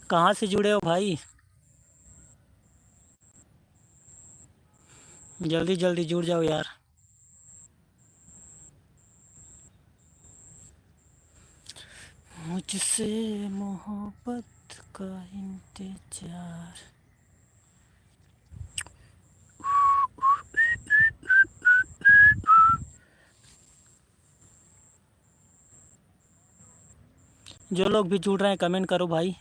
कहाँ से जुड़े हो भाई? जल्दी जल्दी जुड़ जाओ यार। मुझसे मोहब्बत का इंतजार। जो लोग भी जुड़ रहे हैं कमेंट करो भाई।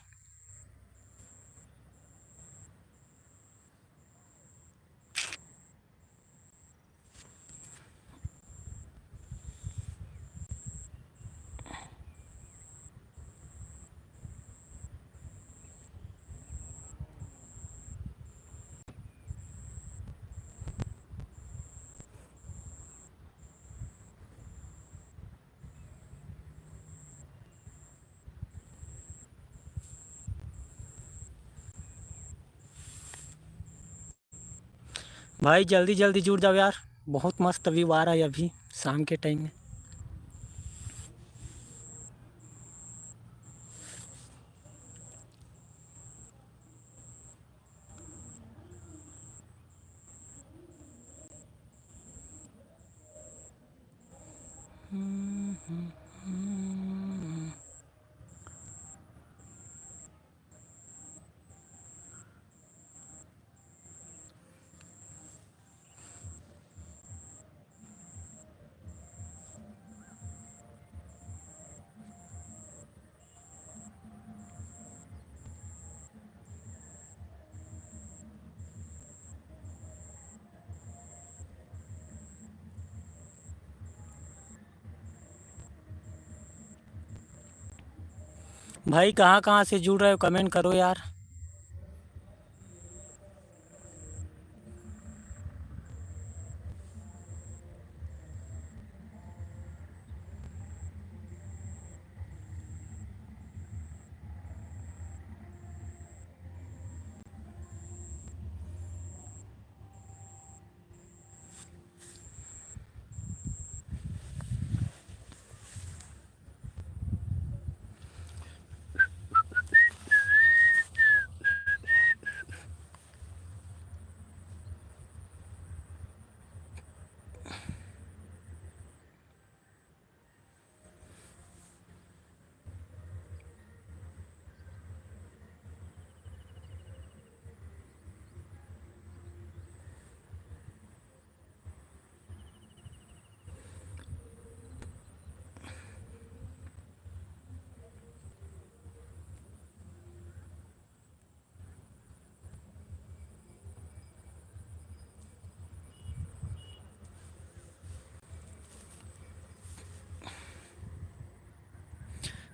भाई जल्दी जल्दी जुड़ जाओ यार। बहुत मस्त व्यू आ रहा है अभी शाम के टाइम में। भाई कहाँ कहाँ से जुड़ रहे हो कमेंट करो यार।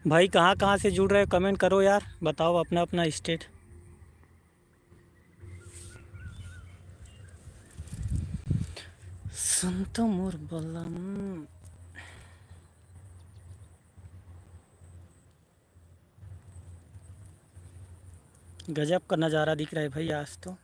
भाई कहाँ कहाँ से जुड़ रहे हो कमेंट करो यार, बताओ अपना अपना स्टेट। सुन तो मोर बलम। गजब का नज़ारा दिख रहा है भाई आज तो।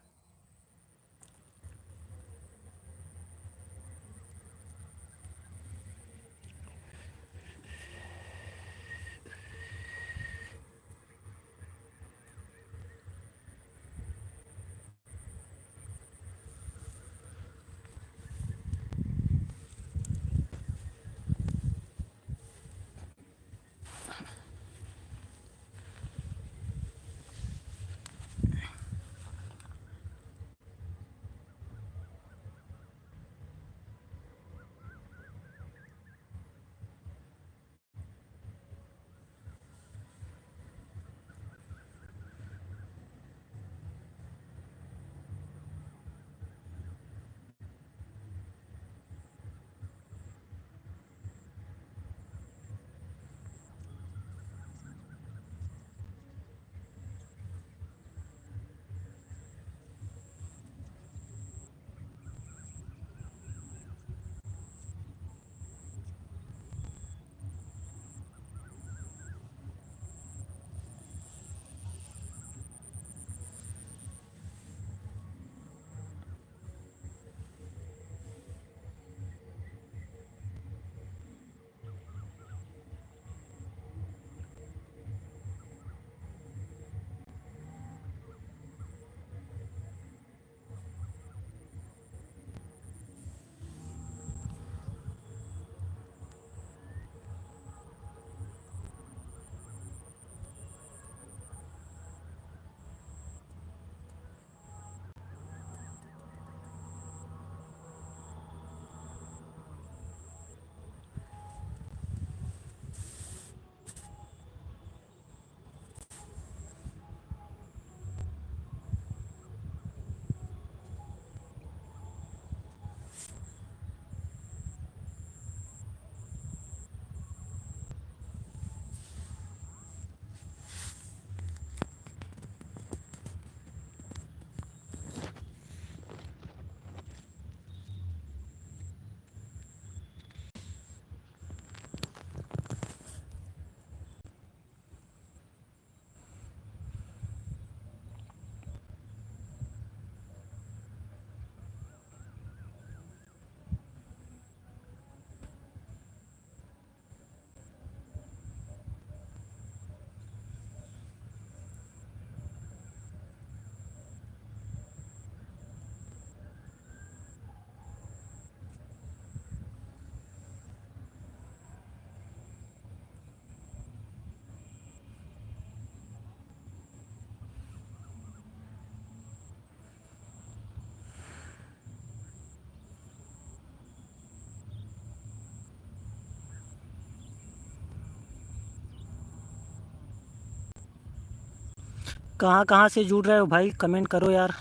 कहाँ कहाँ से जुड़ रहे हो भाई, कमेंट करो यार।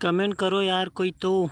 कमेंट करो यार कोई तो।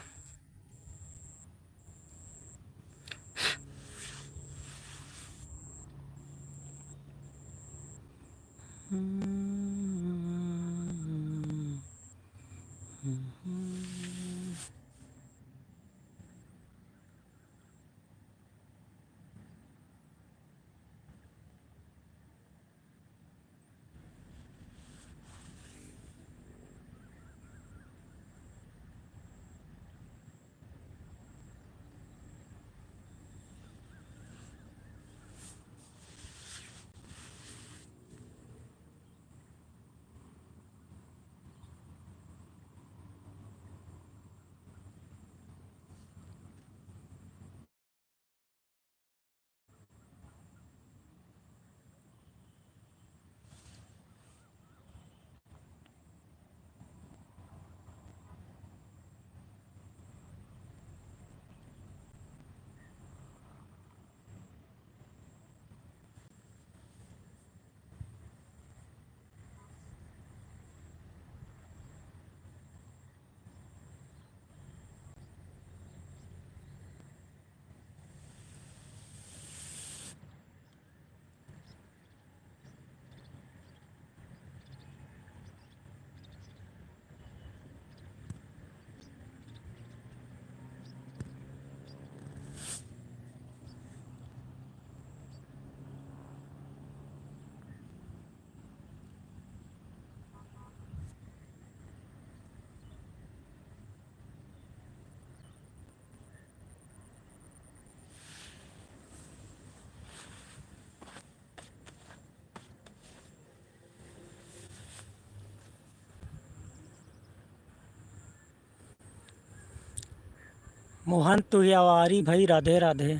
मोहन तुहियावारी भाई, राधे राधे।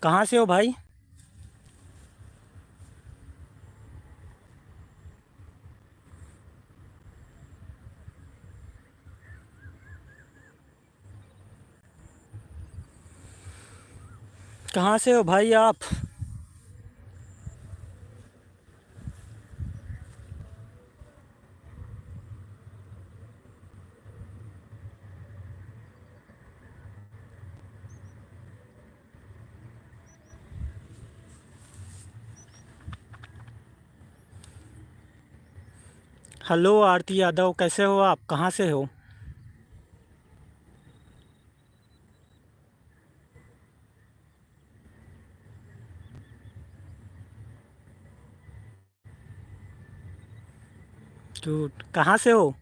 कहाँ से हो भाई? कहाँ से हो भाई आप? हेलो आरती यादव, कैसे हो आप, कहाँ से हो? गुड। कहाँ से हो?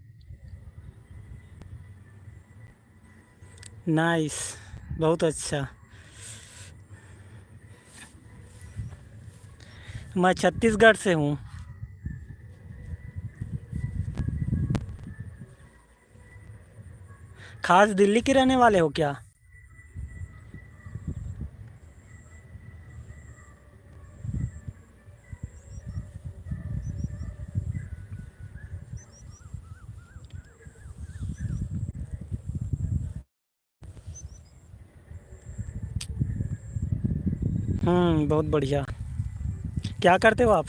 नाइस। बहुत अच्छा। मैं छत्तीसगढ़ से हूँ। खास दिल्ली के रहने वाले हो क्या? बहुत बढ़िया। क्या करते हो आप?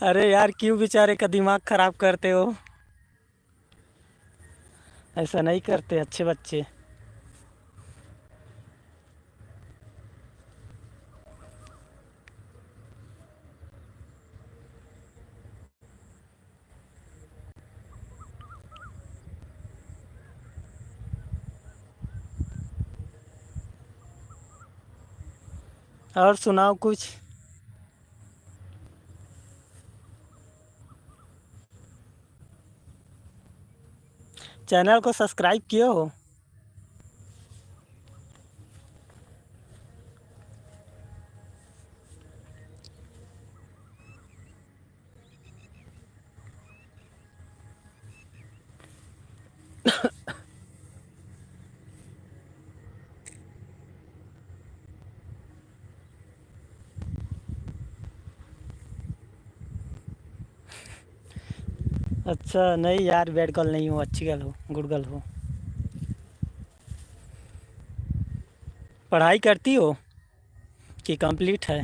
अरे यार, क्यों बेचारे का दिमाग खराब करते हो? ऐसा नहीं करते अच्छे बच्चे। और सुनाओ कुछ। चैनल को सब्सक्राइब किए हो? अच्छा, नहीं यार, बैड गर्ल नहीं हो, अच्छी गर्ल हो, गुड गर्ल हो। पढ़ाई करती हो कि कंप्लीट है?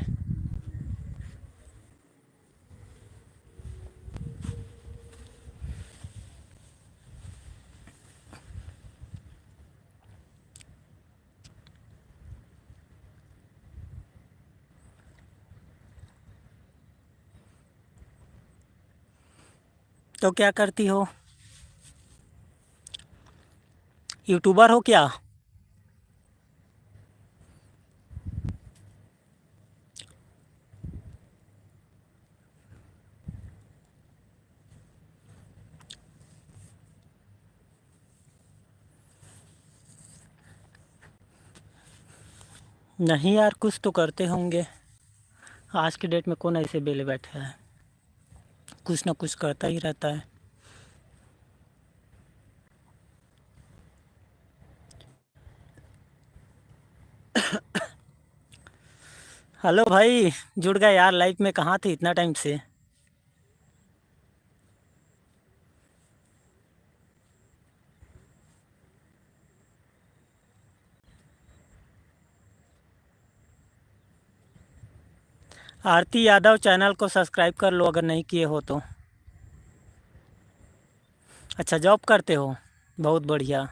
तो क्या करती हो? यूट्यूबर हो क्या? नहीं यार, कुछ तो करते होंगे। आज के डेट में कौन ऐसे बेले बैठा है? कुछ ना कुछ करता ही रहता है। हेलो भाई। जुड़ गए यार, लाइफ में कहाँ थे इतना टाइम से? आरती यादव चैनल को सब्सक्राइब कर लो अगर नहीं किए हो तो। अच्छा, जॉब करते हो? बहुत बढ़िया।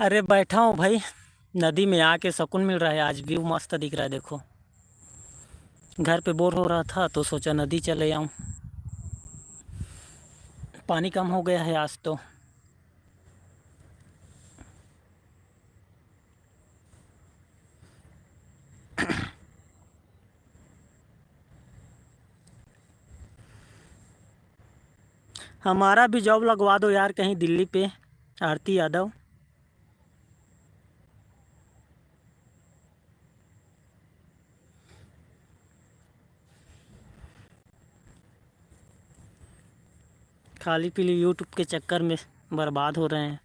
अरे बैठा हूँ भाई। नदी में आके सुकून मिल रहा है, आज व्यू मस्त दिख रहा है, देखो। घर पे बोर हो रहा था तो सोचा नदी चले आऊँ। पानी कम हो गया है आज तो। हमारा भी जॉब लगवा दो यार, कहीं दिल्ली पे। आरती यादव। खाली पीली यूट्यूब के चक्कर में बर्बाद हो रहे हैं।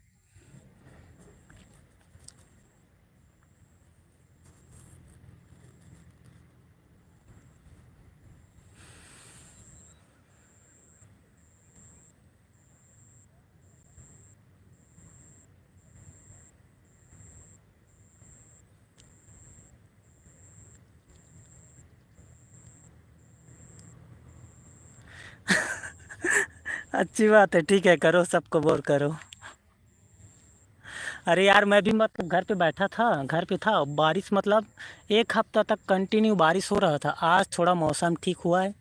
अच्छी बात है, ठीक है, करो, सबको बोर करो। अरे यार, मैं भी मतलब घर पे बैठा था, घर पे था, बारिश मतलब 1 हफ्ता तक कंटिन्यू बारिश हो रहा था। आज थोड़ा मौसम ठीक हुआ है,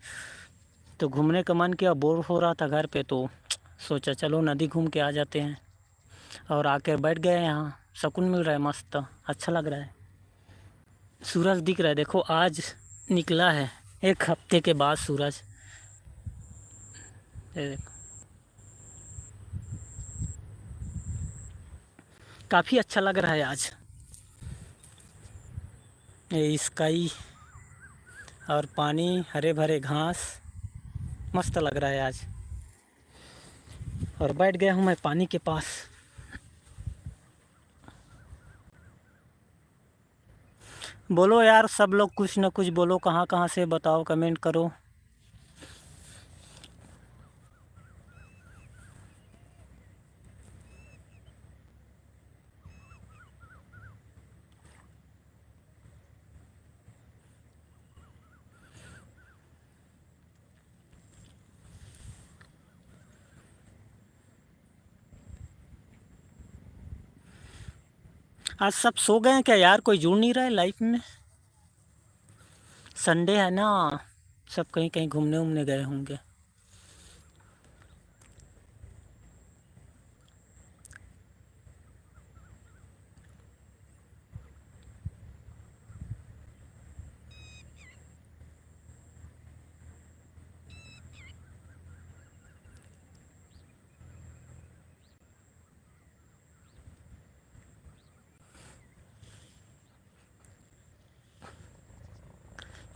तो घूमने का मन किया, बोर हो रहा था घर पे, तो सोचा चलो नदी घूम के आ जाते हैं। और आके बैठ गए यहाँ, सुकून मिल रहा है, मस्त अच्छा लग रहा है। सूरज दिख रहा है, देखो आज निकला है 1 हफ्ते के बाद सूरज। ये देखो, काफ़ी अच्छा लग रहा है आज। ये स्काई और पानी, हरे भरे घास, मस्त लग रहा है आज। और बैठ गया हूँ मैं पानी के पास। बोलो यार, सब लोग कुछ न कुछ बोलो, कहाँ कहाँ से बताओ, कमेंट करो। आज सब सो गए हैं क्या यार, कोई जुड़ नहीं रहा है लाइफ में। संडे है ना, सब कहीं कहीं घूमने उमने गए होंगे।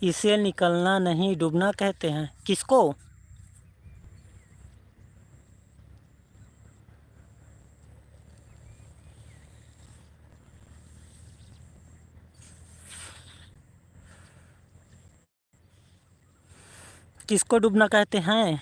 इसे निकलना नहीं, डूबना कहते हैं, किसको? किसको डूबना कहते हैं?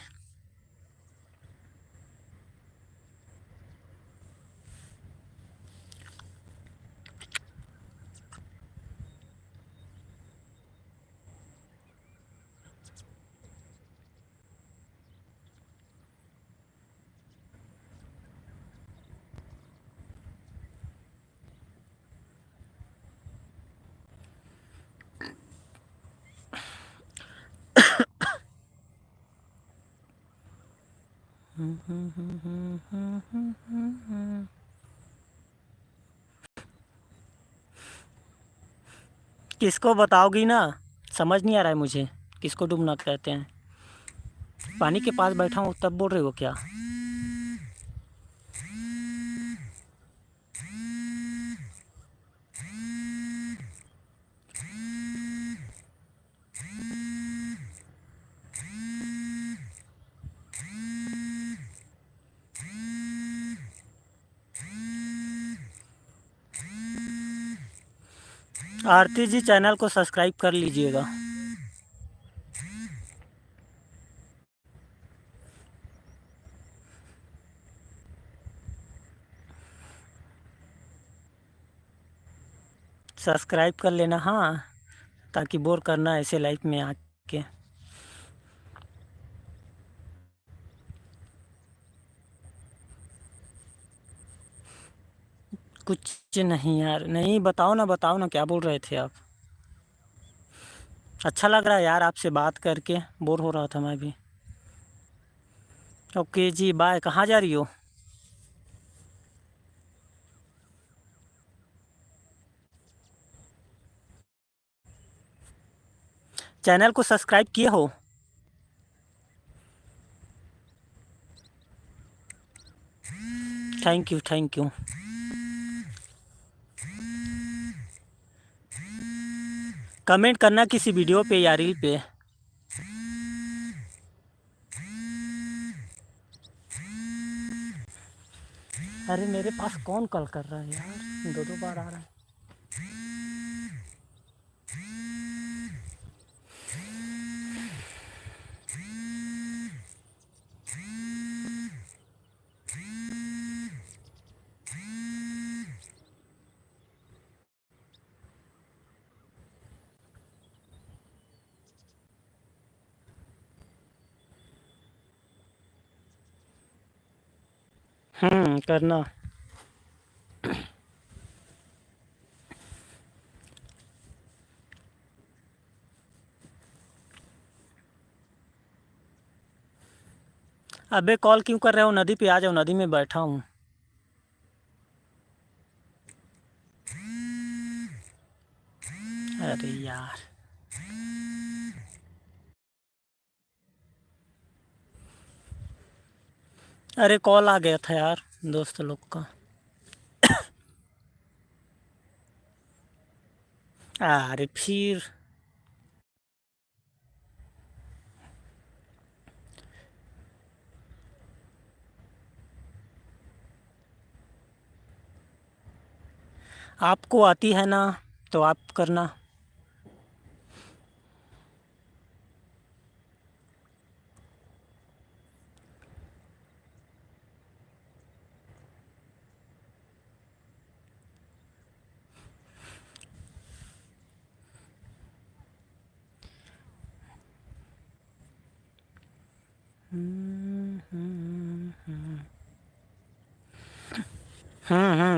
किसको बताओगी ना, समझ नहीं आ रहा है मुझे, किसको डूबना कहते हैं। पानी के पास बैठा हूँ तब बोल रहे हो क्या? आरती जी, चैनल को सब्सक्राइब कर लीजिएगा। सब्सक्राइब कर लेना, हाँ, ताकि बोर करना ऐसे लाइफ में आके। कुछ नहीं यार, नहीं, बताओ ना क्या बोल रहे थे आप। अच्छा लग रहा है यार आपसे बात करके, बोर हो रहा था मैं भी। ओके जी, बाय। कहाँ जा रही हो? चैनल को सब्सक्राइब किए हो? Thank you, thank you. Comment करना किसी वीडियो पे या रील पे। अरे मेरे पास कौन कॉल कर रहा है यार, दो दो बार आ रहा है। करना। अबे कॉल क्यों कर रहे हो? नदी पे आ जाओ, नदी में बैठा हूँ। अरे यार, अरे कॉल आ गया था यार, दोस्त लोग का। अरे फिर आपको आती है ना, तो आप करना।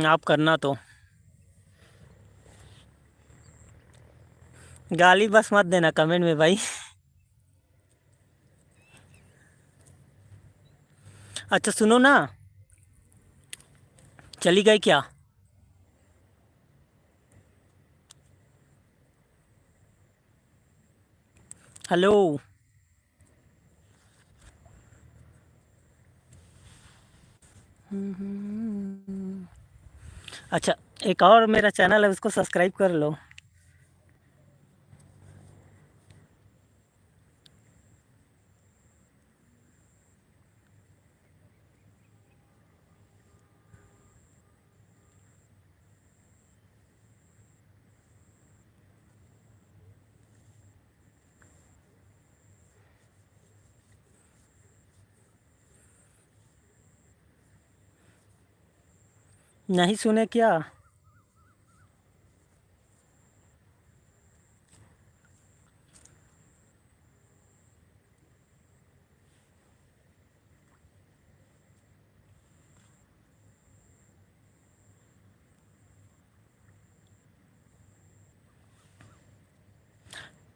आप करना तो। गाली बस मत देना कमेंट में भाई। अच्छा सुनो ना, चली गई क्या? हेलो। अच्छा, एक और मेरा चैनल है, उसको सब्सक्राइब कर लो। नहीं सुने क्या?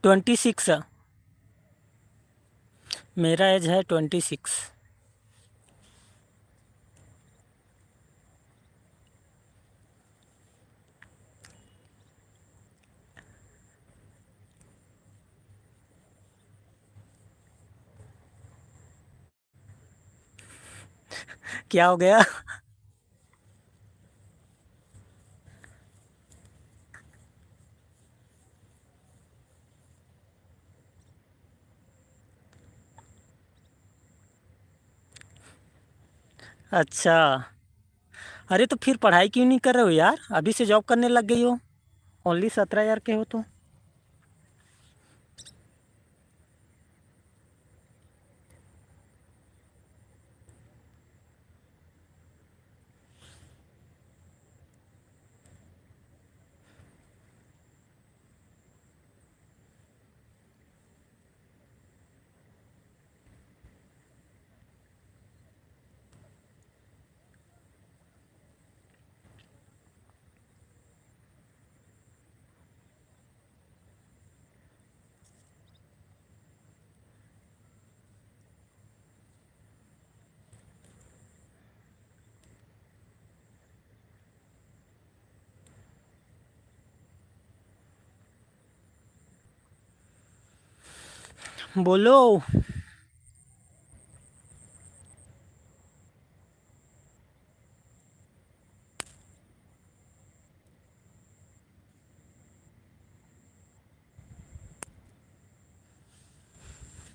26। मेरा एज है 26। क्या हो गया? अच्छा, अरे तो फिर पढ़ाई क्यों नहीं कर रहे हो यार? अभी से जॉब करने लग गई हो। ओनली 17 यार के हो तो। बोलो।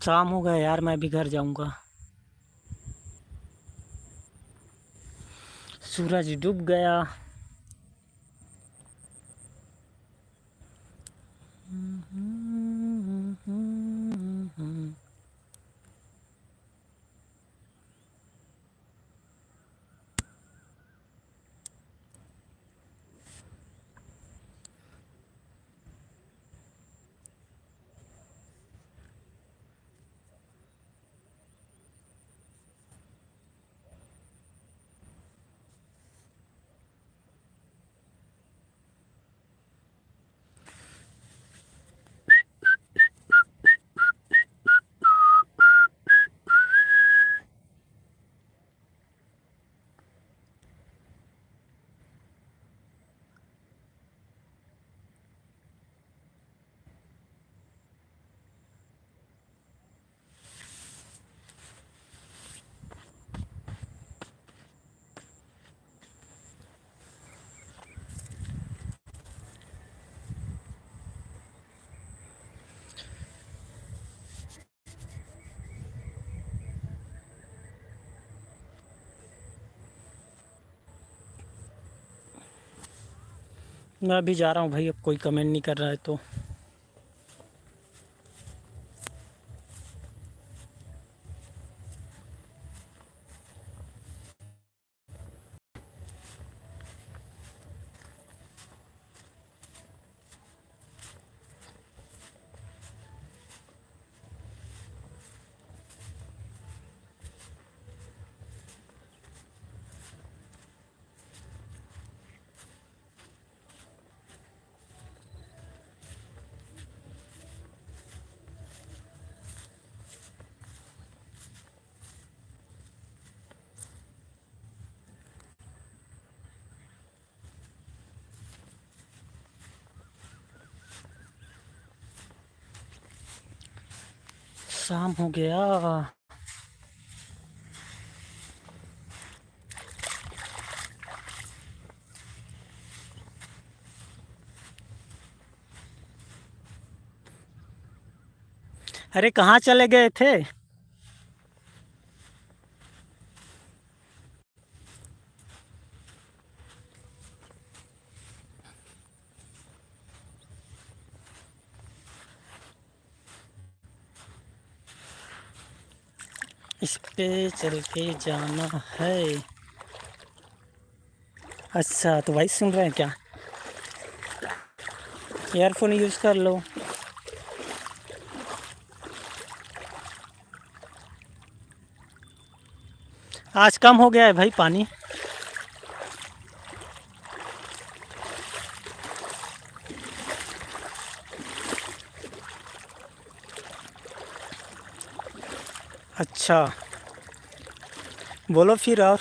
शाम हो गया यार, मैं भी घर जाऊंगा। सूरज डूब गया। मैं अभी जा रहा हूँ भाई, अब कोई कमेंट नहीं कर रहा है तो। शाम हो गया। अरे कहाँ चले गए थे? इस पे चल के जाना है। अच्छा तो वॉइस सुन रहे हैं क्या? ईयरफोन यूज़ कर लो। आज कम हो गया है भाई पानी। अच्छा बोलो फिर और।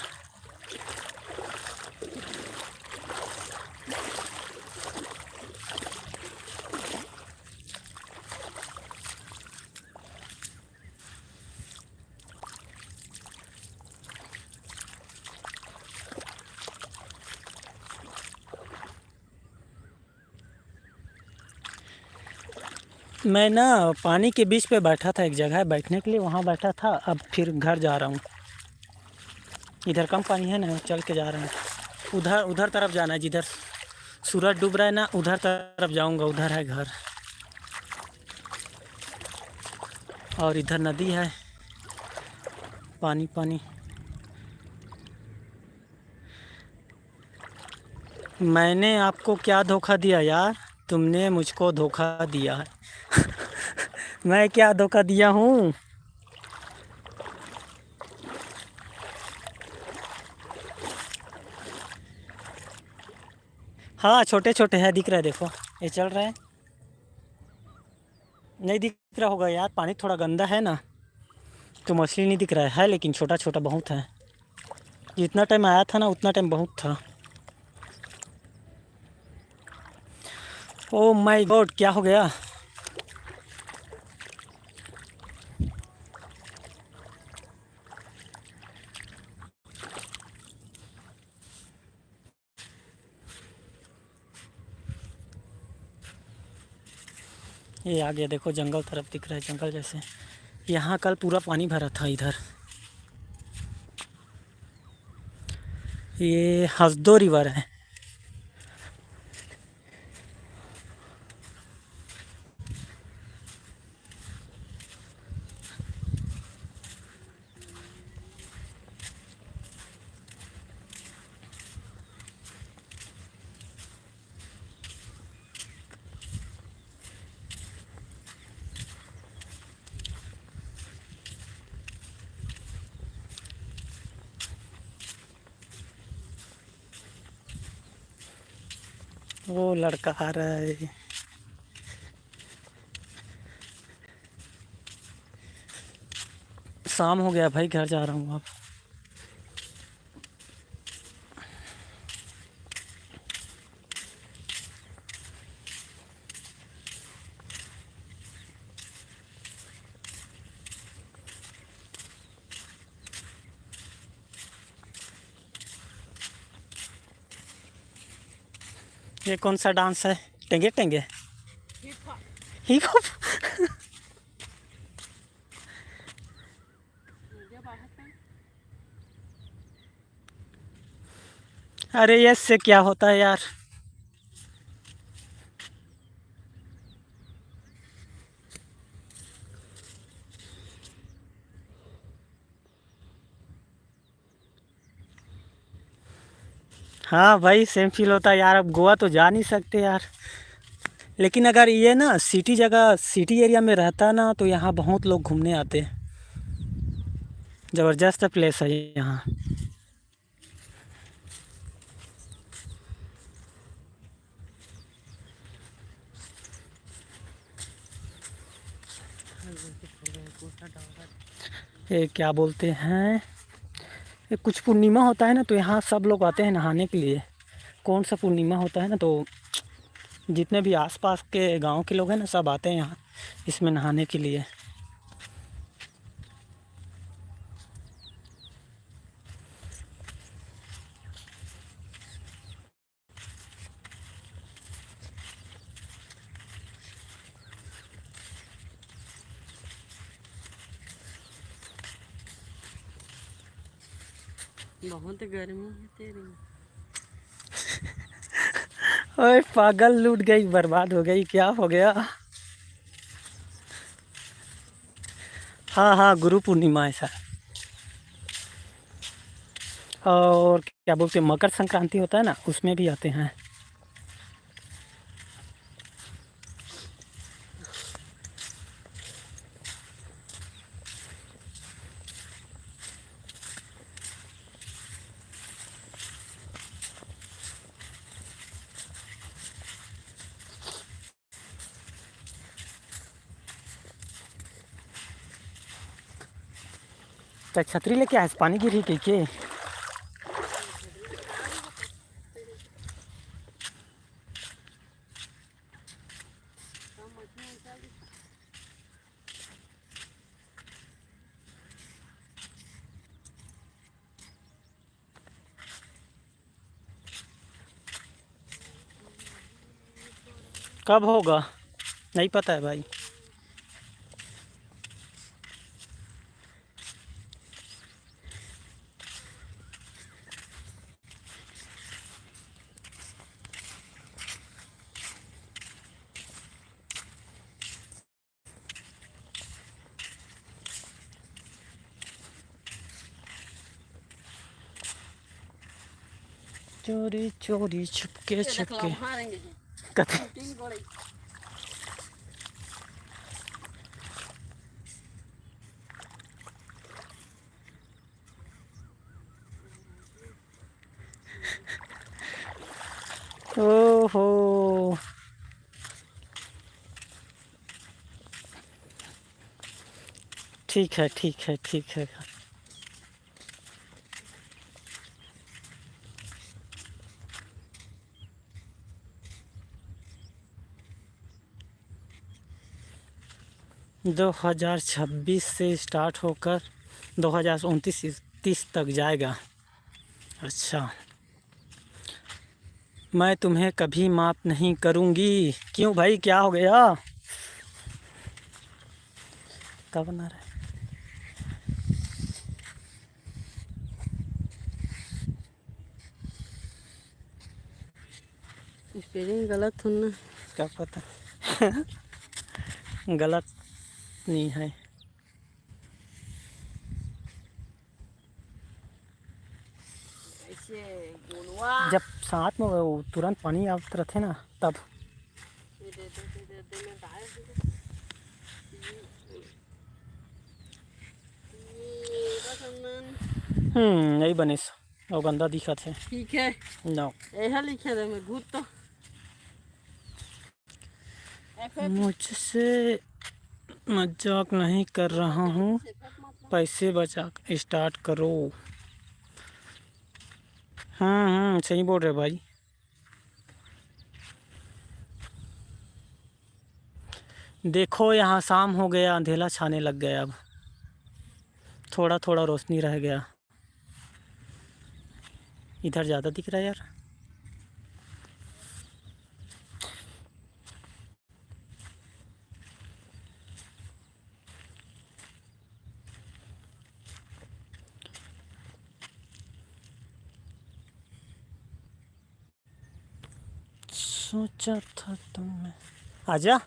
मैं ना पानी के बीच पे बैठा था, एक जगह है बैठने के लिए, वहाँ बैठा था। अब फिर घर जा रहा हूँ। इधर कम पानी है ना, चल के जा रहा हूँ। उधर उधर तरफ जाना है, जिधर सूरज डूब रहा है ना, उधर तरफ जाऊँगा, उधर है घर। और इधर नदी है, पानी पानी। मैंने आपको क्या धोखा दिया यार? तुमने मुझको धोखा दिया है। मैं क्या धोखा दिया हूँ? हाँ छोटे छोटे हैं, दिख रहा है देखो, ये चल रहा है। नहीं दिख रहा होगा यार, पानी थोड़ा गंदा है ना, तो मछली नहीं दिख रहा है, लेकिन छोटा छोटा बहुत है। जितना टाइम आया था ना उतना टाइम बहुत था। ओ माय गॉड, क्या हो गया? ये आ गया देखो, जंगल तरफ दिख रहा है, जंगल जैसे। यहाँ कल पूरा पानी भरा था इधर। ये हसदो रिवर है। वो लड़का आ रहा है। शाम हो गया भाई, घर जा रहा हूँ अब। ये कौन सा डांस है? टेंगे टेंगे? Hip hop? अरे ये से क्या होता है यार? हाँ भाई सेम फील होता है यार। अब गोवा तो जा नहीं सकते यार, लेकिन अगर ये ना सिटी जगह सिटी एरिया में रहता ना तो यहाँ बहुत लोग घूमने आते हैं। ज़बरदस्त प्लेस है यहाँ। ये क्या बोलते हैं, ये कुछ पूर्णिमा होता है ना तो यहाँ सब लोग आते हैं नहाने के लिए। कौन सा पूर्णिमा होता है ना तो जितने भी आसपास के गांव के लोग हैं ना सब आते हैं यहाँ इसमें नहाने के लिए। बहुत गर्मी है तेरी। ओए पागल, लूट गई, बर्बाद हो गई, क्या हो गया? हाँ हाँ, गुरु पूर्णिमा है सर। और क्या बोलते हैं, मकर संक्रांति होता है ना उसमें भी आते हैं। क्या छतरी लेके आए, पानी गिरी के? कब होगा नहीं पता है भाई। चोरी चोरी छुपके छुपके कथे। ओहो, ठीक है ठीक है ठीक है। 2026 से स्टार्ट होकर 2029 30 तक जाएगा। अच्छा, मैं तुम्हें कभी माफ़ नहीं करूँगी। क्यों भाई, क्या हो गया? क्या बना रहा है? स्पेलिंग गलत हो ना। क्या पता। गलत नहीं है। ऐसे गोलवा जब साथ में वो तुरंत पानी आते रहते ना तब। ये दे दो मैं डाल दूँ। ये बस अमन नहीं बने और गंदा दिखा थे। ठीक है। नो, ऐसा लिखे थे मैं भूत तो मुझसे मजाक नहीं कर रहा हूँ। पैसे बचा स्टार्ट करो। सही बोल रहे भाई। देखो यहाँ शाम हो गया, अंधेरा छाने लग गया। अब थोड़ा थोड़ा रोशनी रह गया। इधर ज़्यादा दिख रहा है यार। सोचा था तुम आजा।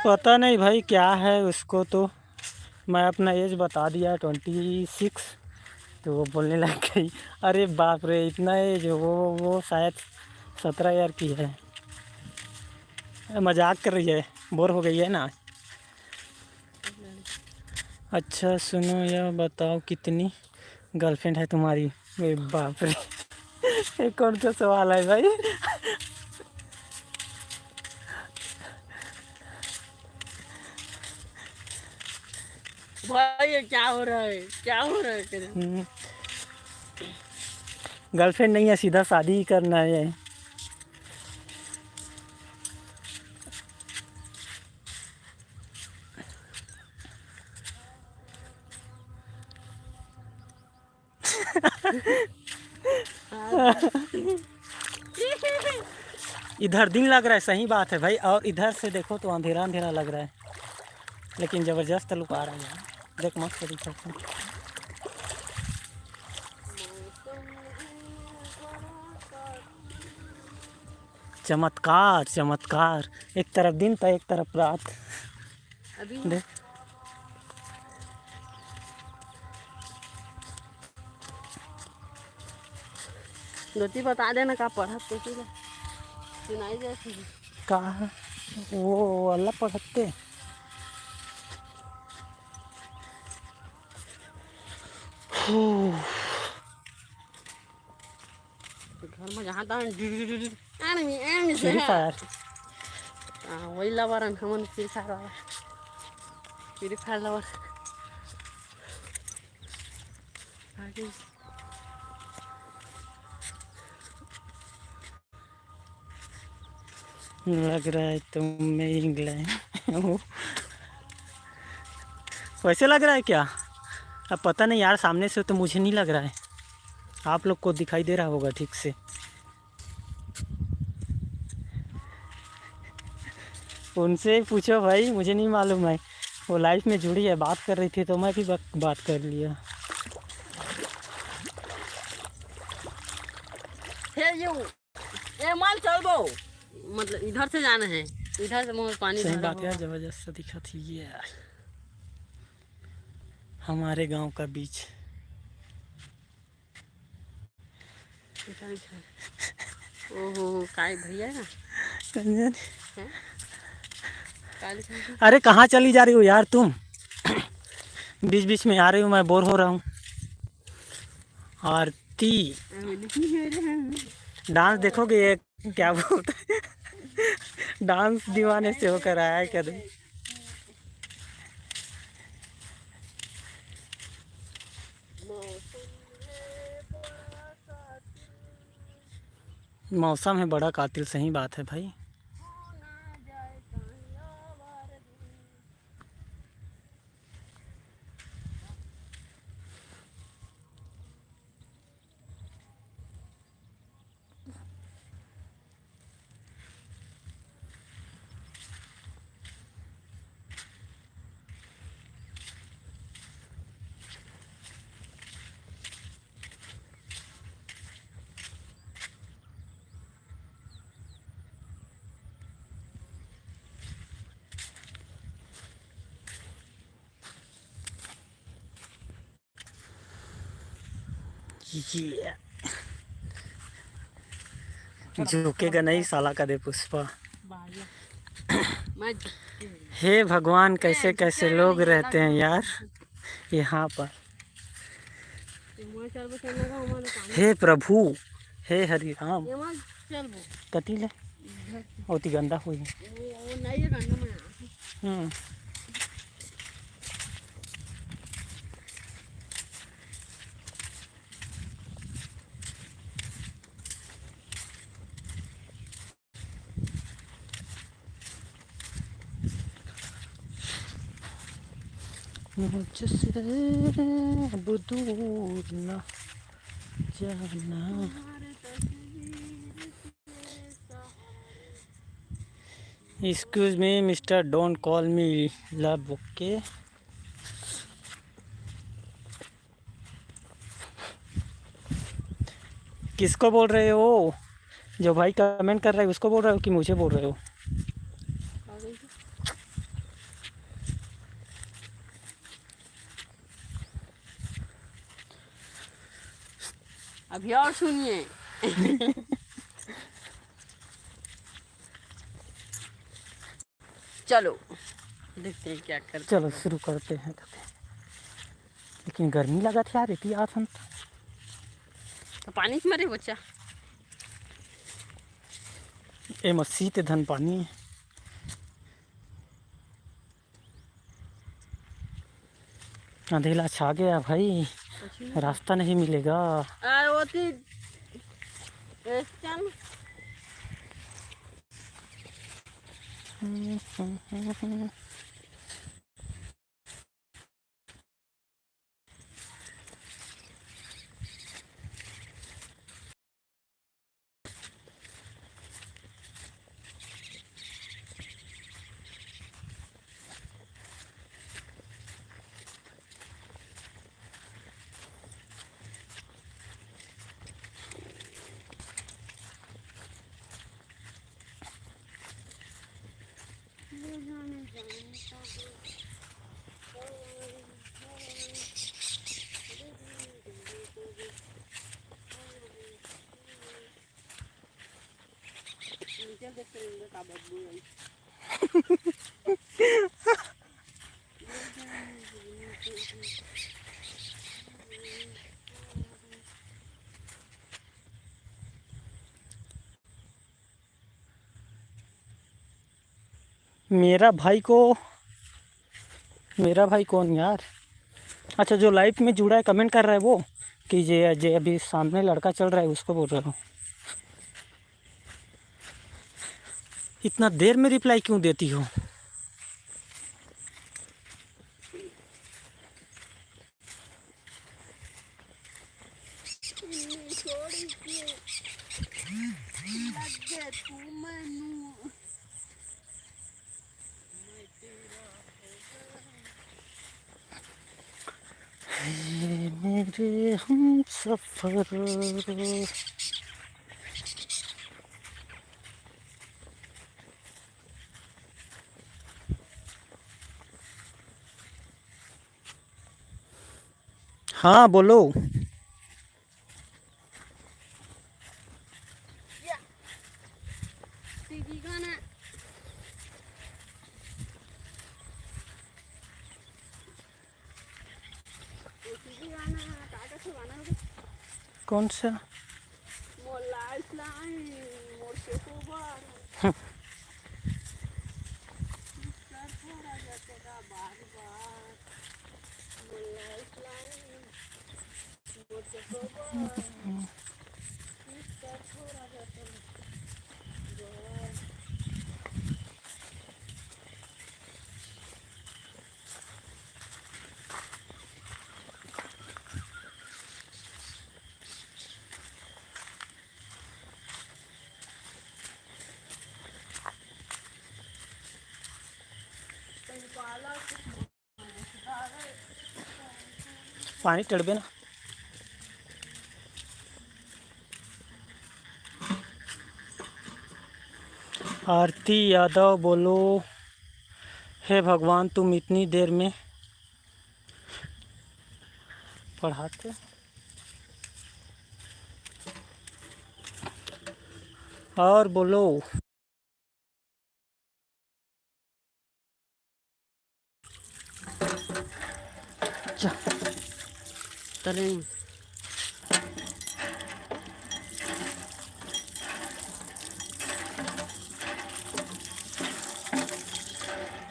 पता नहीं भाई क्या है उसको, तो मैं अपना एज बता दिया 26, तो वो बोलने लग गई अरे बाप रे इतना एज, वो शायद 17 ईयर की है। मजाक कर रही है, बोर हो गई है ना। अच्छा सुनो, यह बताओ कितनी गर्लफ्रेंड है तुम्हारी? अरे बाप रे ये कौन सा सवाल है भाई? भाई ये क्या हो रहा है, क्या हो रहा है तेरे? गर्लफ्रेंड नहीं है, सीधा शादी ही करना है। इधर दिन लग रहा है, सही बात है भाई, और इधर से देखो तो अंधेरा अंधेरा लग रहा है, लेकिन ज़बरदस्त लुक आ रहा है। देख मस्त दिखा है। चमत्कार चमत्कार, एक तरफ दिन तो एक तरफ रात। अभी देख गति बता देना का पढ़ा तो सुनाई दे। कहा वो अल्लाह पढ़ते। घर में जहाँ तहाँ फ्री फायर वही लवर हमन फ्री फायर वाला, फ्री फायर लवर। लग रहा है तुम में इंग्लैंड वैसे लग रहा है क्या? अब पता नहीं यार, सामने से तो मुझे नहीं लग रहा है, आप लोग को दिखाई दे रहा होगा ठीक से। उनसे पूछो भाई, मुझे नहीं मालूम है, वो लाइव में जुड़ी है, बात कर रही थी तो मैं भी बात कर लिया। ये मान चल बो, मतलब इधर से जाना है, इधर से मुझे पानी सही भरा बात हुआ। है, जबरदस्त दिखा थी ये हमारे गांव का बीच। ओहो काय भैया ना समझे? हैं? काय लिखा है? अरे कहाँ चली जा रही हो यार तुम? बीच बीच में आ रही हूँ, मैं बोर हो रहा हूँ। आरती डांस देखोगे? ये क्या बोलते हैं डांस दीवाने से होकर आया है कभी? मौसम है बड़ा कातिल, सही बात है भाई। ये झुकेगा नहीं साला का दे पुष्पा। मैं हे भगवान, कैसे कैसे लोग रहते हैं यार यहाँ पर। हे प्रभु, हे हरि राम। चल बो कथी ले होती गंदा हुई। वो नहीं है गंदा में। मुझसे अब दूर न जाना। Excuse me mister, don't call me love, okay? किसको बोल रहे हो? जो भाई कमेंट कर रहा है उसको बोल रहे हो कि मुझे बोल रहे हो? अभी और सुनिए। चलो देखते हैं क्या करते चलो हैं। शुरू करते हैं। लेकिन गर्मी लगा था यार इतनी आज हम तो पानी से मरे बच्चा। ए मस्सी ते धन पानी है। अंधेला छा गया भाई, रास्ता नहीं मिलेगा। अरे वो थी चल। मेरा भाई कौन यार? अच्छा, जो लाइव में जुड़ा है कमेंट कर रहा है वो, कि जे अभी सामने लड़का चल रहा है उसको बोल रहा हूँ। इतना देर में रिप्लाई क्यों देती हो? मेरे हम सफर। हाँ बोलो। दीदी गाना टाटा से गाना कौन सा? मोला इस्लाम मोर से को बार थोड़ा जगह बार बार मोला इस्लाम मोर से को बार थोड़ा जगह पानी टड़बे ना। आरती यादव बोलो, हे भगवान तुम इतनी देर में पढ़ाते। और बोलो। तरें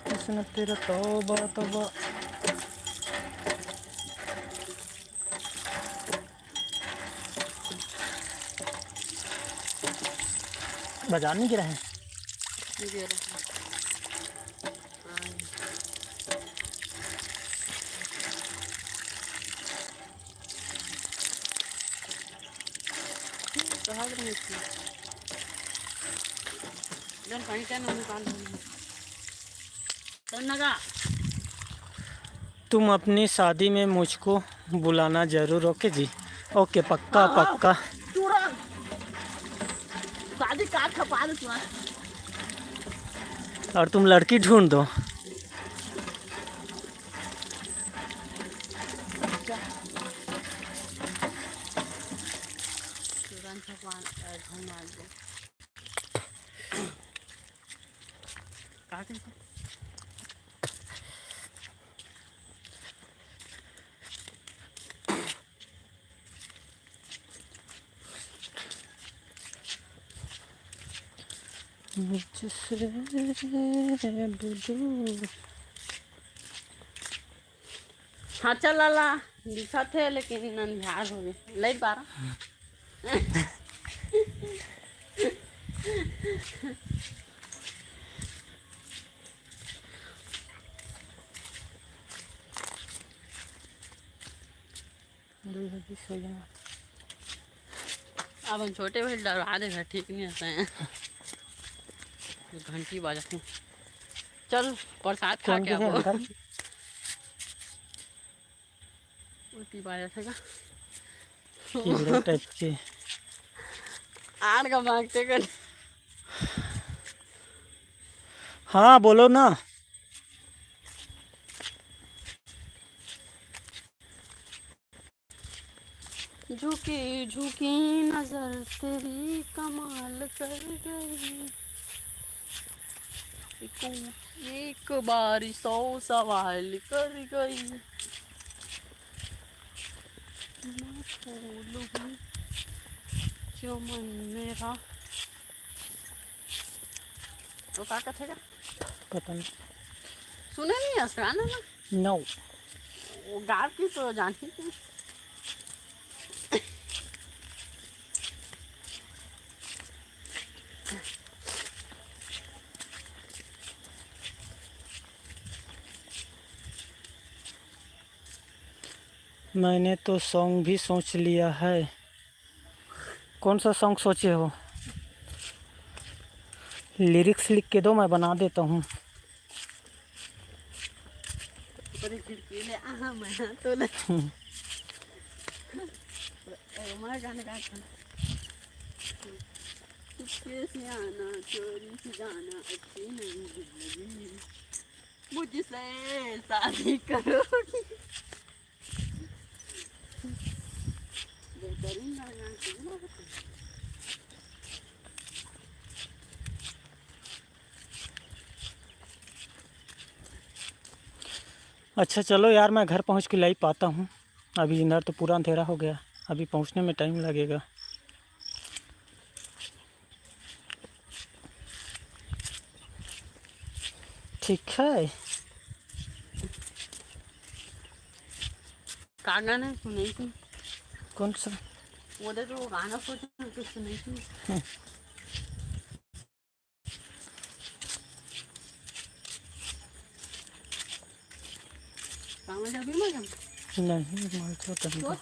इसने तेरा तौबा तौबा। बाजार नहीं गिरा है। तुम अपनी शादी में मुझको बुलाना जरूर। ओके जी, ओके पक्का पक्का। शादी का खपा दे तू। और तुम लड़की ढूंढ दो। काटे मुझसे बुझो। हाँ चल लाला दिखा थे लेकिन अंधियार हो गए लाइट बारा अब हम छोटे भाई डरा दे घर ठीक नहीं रहते हैं घंटी बजाते हैं। चल प्रसाद खा कौन के के है अब अंकल? उल्टी बाजा थे का कीड़े टाइप के। आड़ का मांगते कर हाँ बोलो ना। झुकी झुकी नजर तेरी कमाल कर गई एक बार 100 सवाल कर गई मैं फूल हूँ जो मन मेरा तो क्या कहते हैं पता नहीं। सुने नहीं है गाना ना नो। वो गा की तो जानती थी मैंने तो सॉन्ग भी सोच लिया है। कौन सा सॉन्ग सोचे हो? लिरिक्स लिख के दो, मैं बना देता हूँ। पर खिड़की ले आहा मैं तो ले मैं गाना गाता चुपके से आना चोरी से जाना अच्छी नहीं जिंदगी मुझसे शादी करोगी बेहतरीन गाना सुनो अच्छा चलो यार, मैं घर पहुँच के लाइव पाता हूँ। अभी इधर तो पूरा अंधेरा हो गया, अभी पहुँचने में टाइम लगेगा। ठीक है। का गाना सुनी थी कौन सा? वो दे तो गाना सोचा तो सुनी थी कामा जब भी मजा नहीं मार छोटा तो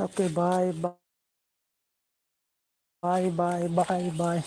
okay bye bye bye bye bye bye.